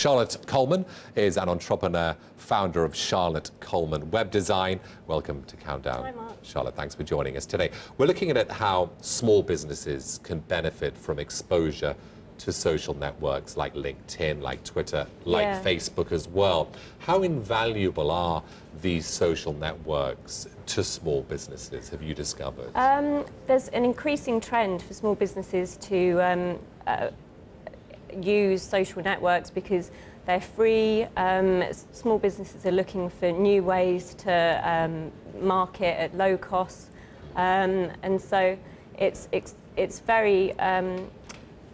Charlotte Coleman is an entrepreneur, founder of Charlotte Coleman Web Design. Welcome to Countdown. Hi, Mark. Charlotte, thanks for joining us today. We're looking at how small businesses can benefit from exposure to social networks like LinkedIn, like Twitter, like Facebook as well. How invaluable are these social networks to small businesses, have you discovered? There's an increasing trend for small businesses to use social networks because they're free. Small businesses are looking for new ways to market at low cost, and so it's very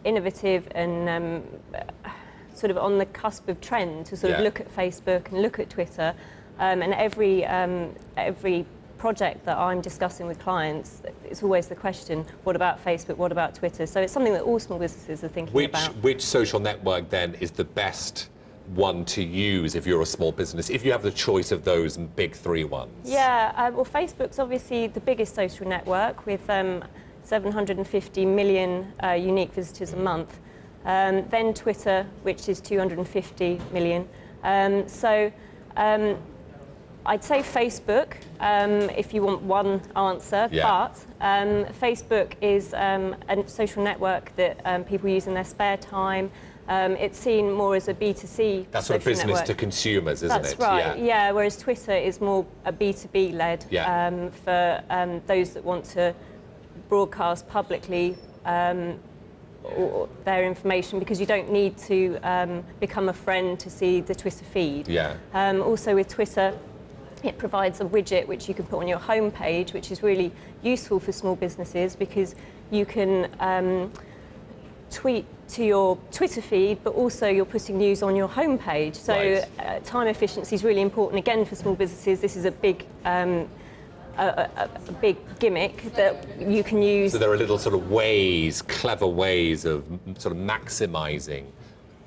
innovative and sort of on the cusp of trend to sort of look at Facebook and look at Twitter, and every project that I'm discussing with clients, it's always the question, what about Facebook, what about Twitter? So it's something that all small businesses are thinking about. Which social network then is the best one to use if you're a small business, if you have the choice of those big three ones? Yeah, well, Facebook's obviously the biggest social network with 750 million unique visitors a month. Then Twitter, which is 250 million. I'd say Facebook, if you want one answer, but Facebook is a social network that people use in their spare time. It's seen more as a B2C That's sort of business network to consumers, isn't it? That's right, yeah, whereas Twitter is more a B2B led for those that want to broadcast publicly their information, because you don't need to become a friend to see the Twitter feed. Also with Twitter, it provides a widget which you can put on your home page, which is really useful for small businesses because you can tweet to your Twitter feed, but also you're putting news on your home page. So time efficiency is really important again for small businesses. This is a big big gimmick that you can use. So there are little sort of ways, clever ways of sort of maximising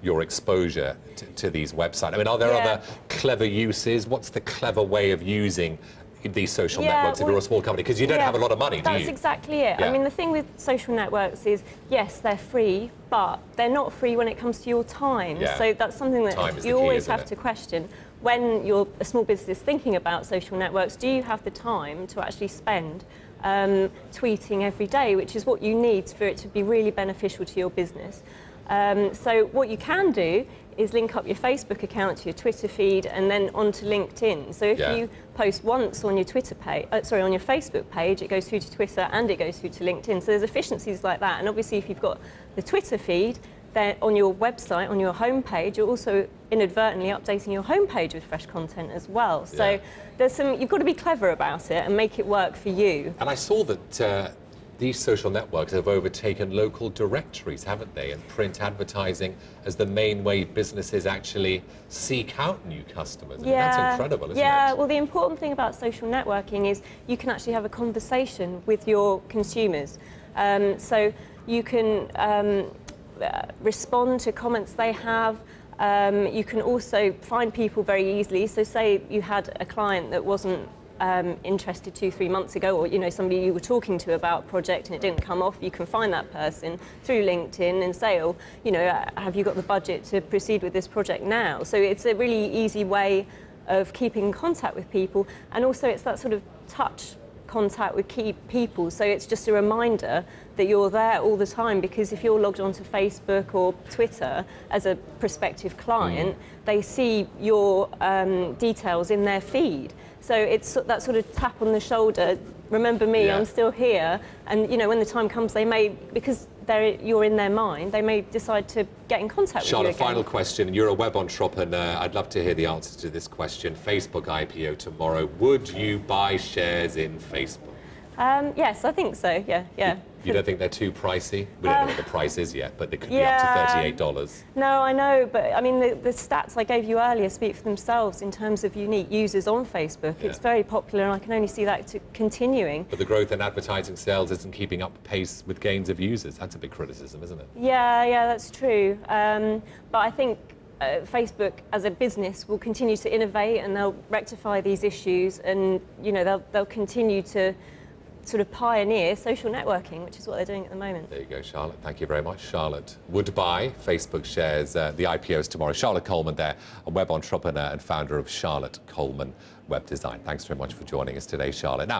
your exposure to these websites. I mean, are there other clever uses? What's the clever way of using these social networks if you're a small company? Because you don't have a lot of money, do you? That's exactly it. I mean, the thing with social networks is, yes, they're free, but they're not free when it comes to your time. So that's something that you always have to question. When you're a small business thinking about social networks, do you have the time to actually spend tweeting every day, which is what you need for it to be really beneficial to your business? So what you can do is link up your Facebook account to your Twitter feed and then onto LinkedIn. So if you post once on your Twitter page, on your Facebook page, it goes through to Twitter and it goes through to LinkedIn. So there's efficiencies like that. And obviously, if you've got the Twitter feed, then on your website, on your homepage, you're also inadvertently updating your homepage with fresh content as well. So there's you've got to be clever about it and make it work for you. And I saw that these social networks have overtaken local directories, haven't they? And print advertising as the main way businesses actually seek out new customers. I mean, that's incredible, isn't it? Yeah, well, the important thing about social networking is you can actually have a conversation with your consumers. So you can respond to comments they have. You can also find people very easily. So say you had a client that wasn't interested 2-3 months ago, or somebody you were talking to about a project and it didn't come off, you can find that person through LinkedIn and say, have you got the budget to proceed with this project now? So it's a really easy way of keeping in contact with people, and also it's that sort of touch contact with key people, so it's just a reminder that you're there all the time, because if you're logged onto Facebook or Twitter as a prospective client, they see your details in their feed. So it's that sort of tap on the shoulder, remember me, I'm still here, and when the time comes, they may, because you're in their mind, they may decide to get in contact with you again. Charlotte, final question. You're a web entrepreneur. I'd love to hear the answer to this question. Facebook IPO tomorrow. Would you buy shares in Facebook? Yes, I think so, yeah. You don't think they're too pricey? We don't know what the price is yet, but they could be up to $38. No, I know, but I mean, the stats I gave you earlier speak for themselves in terms of unique users on Facebook. It's very popular, and I can only see that continuing. But the growth in advertising sales isn't keeping up pace with gains of users. That's a big criticism, isn't it? Yeah, that's true. But I think Facebook as a business will continue to innovate, and they'll rectify these issues, and they'll continue to sort of pioneer social networking, which is what they're doing at the moment. There you go, Charlotte. Thank you very much. Charlotte would buy Facebook shares. The IPO is tomorrow. Charlotte Coleman there, a web entrepreneur and founder of Charlotte Coleman Web Design. Thanks very much for joining us today, Charlotte. Now,